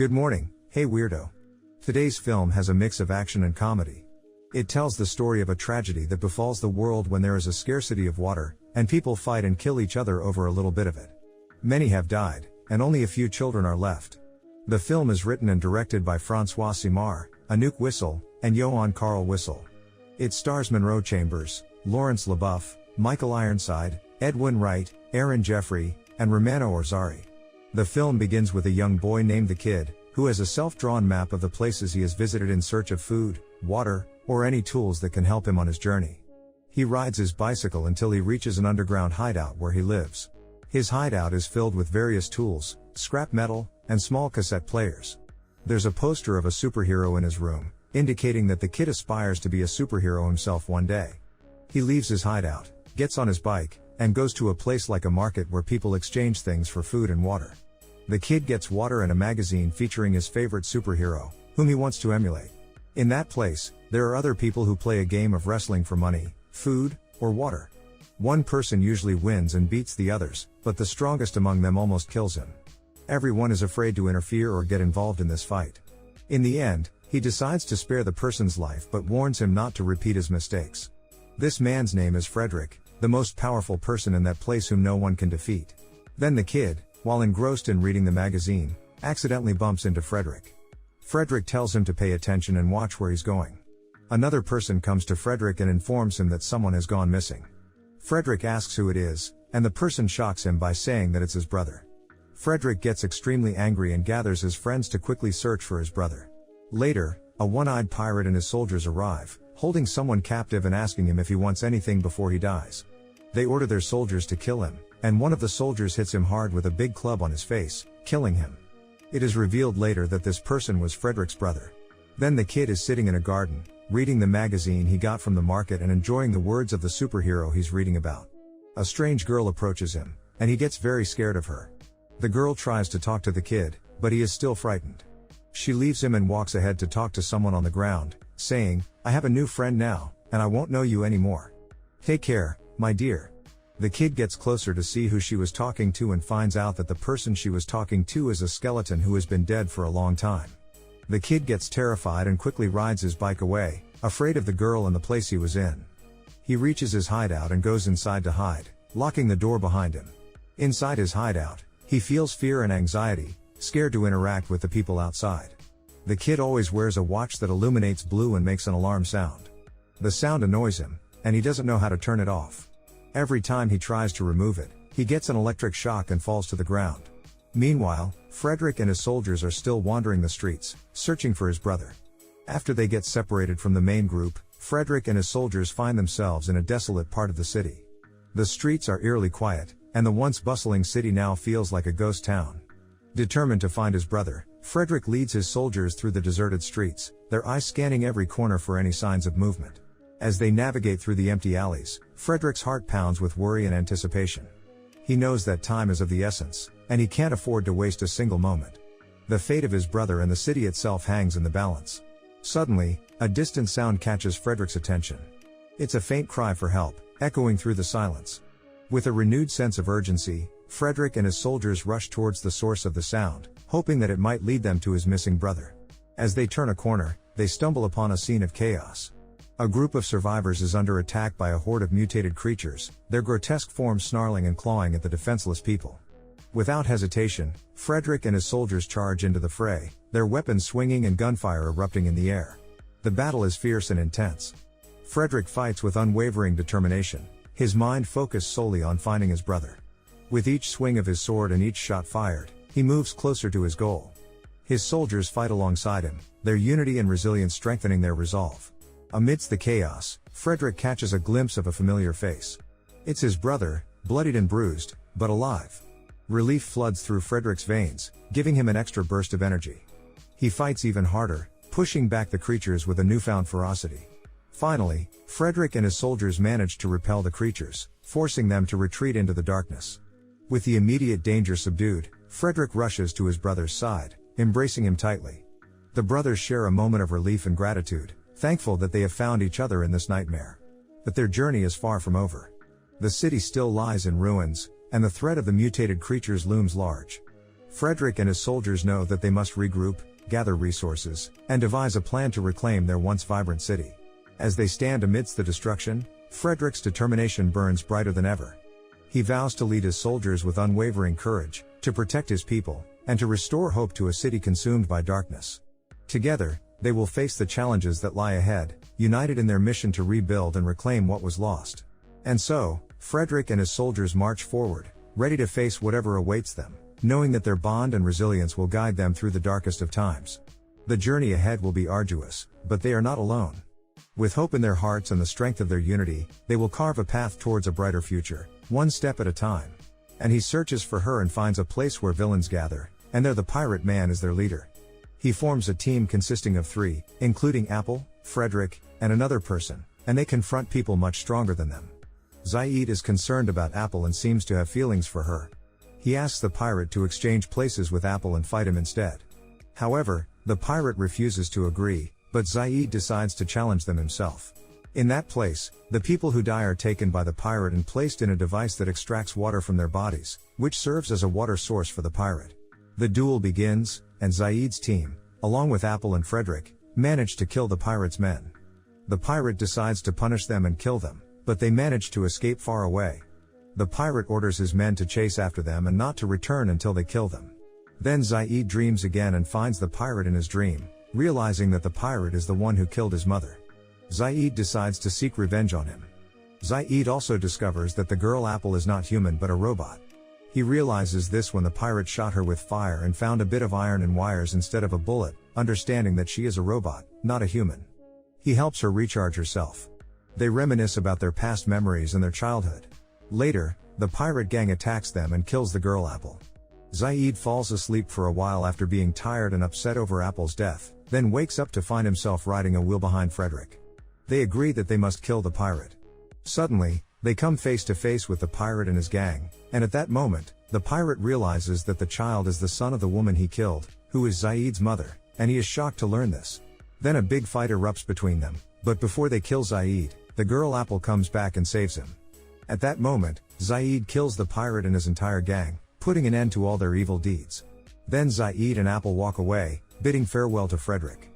Good morning, hey weirdo. Today's film has a mix of action and comedy. It tells the story of a tragedy that befalls the world when there is a scarcity of water, and people fight and kill each other over a little bit of it. Many have died, and only a few children are left. The film is written and directed by Francois Simard, Anouk Wissel, and Johan Carl Wissel. It stars Monroe Chambers, Lawrence LaBeouf, Michael Ironside, Edwin Wright, Aaron Jeffrey, and Romano Orzari. The film begins with a young boy named the Kid, who has a self-drawn map of the places he has visited in search of food, water, or any tools that can help him on his journey. He rides his bicycle until he reaches an underground hideout where he lives. His hideout is filled with various tools, scrap metal, and small cassette players. There's a poster of a superhero in his room, indicating that the Kid aspires to be a superhero himself one day. He leaves his hideout, gets on his bike, and goes to a place like a market where people exchange things for food and water. The Kid gets water and a magazine featuring his favorite superhero, whom he wants to emulate. In that place, there are other people who play a game of wrestling for money, food, or water. One person usually wins and beats the others, but the strongest among them almost kills him. Everyone is afraid to interfere or get involved in this fight. In the end, he decides to spare the person's life but warns him not to repeat his mistakes. This man's name is Frederick, the most powerful person in that place whom no one can defeat. Then the Kid, while engrossed in reading the magazine, accidentally bumps into Frederick. Frederick tells him to pay attention and watch where he's going. Another person comes to Frederick and informs him that someone has gone missing. Frederick asks who it is, and the person shocks him by saying that it's his brother. Frederick gets extremely angry and gathers his friends to quickly search for his brother. Later, a one-eyed pirate and his soldiers arrive, holding someone captive and asking him if he wants anything before he dies. They order their soldiers to kill him, and one of the soldiers hits him hard with a big club on his face, killing him. It is revealed later that this person was Frederick's brother. Then the Kid is sitting in a garden, reading the magazine he got from the market and enjoying the words of the superhero he's reading about. A strange girl approaches him, and he gets very scared of her. The girl tries to talk to the Kid, but he is still frightened. She leaves him and walks ahead to talk to someone on the ground, saying, "I have a new friend now, and I won't know you anymore. Take care, my dear." The Kid gets closer to see who she was talking to and finds out that the person she was talking to is a skeleton who has been dead for a long time. The Kid gets terrified and quickly rides his bike away, afraid of the girl and the place he was in. He reaches his hideout and goes inside to hide, locking the door behind him. Inside his hideout, he feels fear and anxiety, scared to interact with the people outside. The Kid always wears a watch that illuminates blue and makes an alarm sound. The sound annoys him, and he doesn't know how to turn it off. Every time he tries to remove it, he gets an electric shock and falls to the ground. Meanwhile, Frederick and his soldiers are still wandering the streets, searching for his brother. After they get separated from the main group, Frederick and his soldiers find themselves in a desolate part of the city. The streets are eerily quiet, and the once bustling city now feels like a ghost town. Determined to find his brother, Frederick leads his soldiers through the deserted streets, their eyes scanning every corner for any signs of movement. As they navigate through the empty alleys, Frederick's heart pounds with worry and anticipation. He knows that time is of the essence, and he can't afford to waste a single moment. The fate of his brother and the city itself hangs in the balance. Suddenly, a distant sound catches Frederick's attention. It's a faint cry for help, echoing through the silence. With a renewed sense of urgency, Frederick and his soldiers rush towards the source of the sound, hoping that it might lead them to his missing brother. As they turn a corner, they stumble upon a scene of chaos. A group of survivors is under attack by a horde of mutated creatures, their grotesque forms snarling and clawing at the defenseless people. Without hesitation, Frederick and his soldiers charge into the fray, their weapons swinging and gunfire erupting in the air. The battle is fierce and intense. Frederick fights with unwavering determination, his mind focused solely on finding his brother. With each swing of his sword and each shot fired, he moves closer to his goal. His soldiers fight alongside him, their unity and resilience strengthening their resolve. Amidst the chaos, Frederick catches a glimpse of a familiar face. It's his brother, bloodied and bruised, but alive. Relief floods through Frederick's veins, giving him an extra burst of energy. He fights even harder, pushing back the creatures with a newfound ferocity. Finally, Frederick and his soldiers manage to repel the creatures, forcing them to retreat into the darkness. With the immediate danger subdued, Frederick rushes to his brother's side, embracing him tightly. The brothers share a moment of relief and gratitude, thankful that they have found each other in this nightmare. But their journey is far from over. The city still lies in ruins, and the threat of the mutated creatures looms large. Frederick and his soldiers know that they must regroup, gather resources, and devise a plan to reclaim their once vibrant city. As they stand amidst the destruction, Frederick's determination burns brighter than ever. He vows to lead his soldiers with unwavering courage, to protect his people, and to restore hope to a city consumed by darkness. Together, they will face the challenges that lie ahead, united in their mission to rebuild and reclaim what was lost. And so, Frederick and his soldiers march forward, ready to face whatever awaits them, knowing that their bond and resilience will guide them through the darkest of times. The journey ahead will be arduous, but they are not alone. With hope in their hearts and the strength of their unity, they will carve a path towards a brighter future, one step at a time. And he searches for her and finds a place where villains gather, and there the pirate man is their leader. He forms a team consisting of 3, including Apple, Frederick, and another person, and they confront people much stronger than them. Zaid is concerned about Apple and seems to have feelings for her. He asks the pirate to exchange places with Apple and fight him instead. However, the pirate refuses to agree, but Zaid decides to challenge them himself. In that place, the people who die are taken by the pirate and placed in a device that extracts water from their bodies, which serves as a water source for the pirate. The duel begins, and Zaid's team, along with Apple and Frederick, manage to kill the pirate's men. The pirate decides to punish them and kill them, but they manage to escape far away. The pirate orders his men to chase after them and not to return until they kill them. Then Zaid dreams again and finds the pirate in his dream, realizing that the pirate is the one who killed his mother. Zaid decides to seek revenge on him. Zaid also discovers that the girl Apple is not human but a robot. He realizes this when the pirate shot her with fire and found a bit of iron and wires instead of a bullet, understanding that she is a robot, not a human. He helps her recharge herself. They reminisce about their past memories and their childhood. Later, the pirate gang attacks them and kills the girl Apple. Zaid falls asleep for a while after being tired and upset over Apple's death, then wakes up to find himself riding a wheel behind Frederick. They agree that they must kill the pirate. Suddenly, they come face to face with the pirate and his gang, and at that moment, the pirate realizes that the child is the son of the woman he killed, who is Zaid's mother, and he is shocked to learn this. Then a big fight erupts between them, but before they kill Zaid, the girl Apple comes back and saves him. At that moment, Zaid kills the pirate and his entire gang, putting an end to all their evil deeds. Then Zaid and Apple walk away, bidding farewell to Frederick.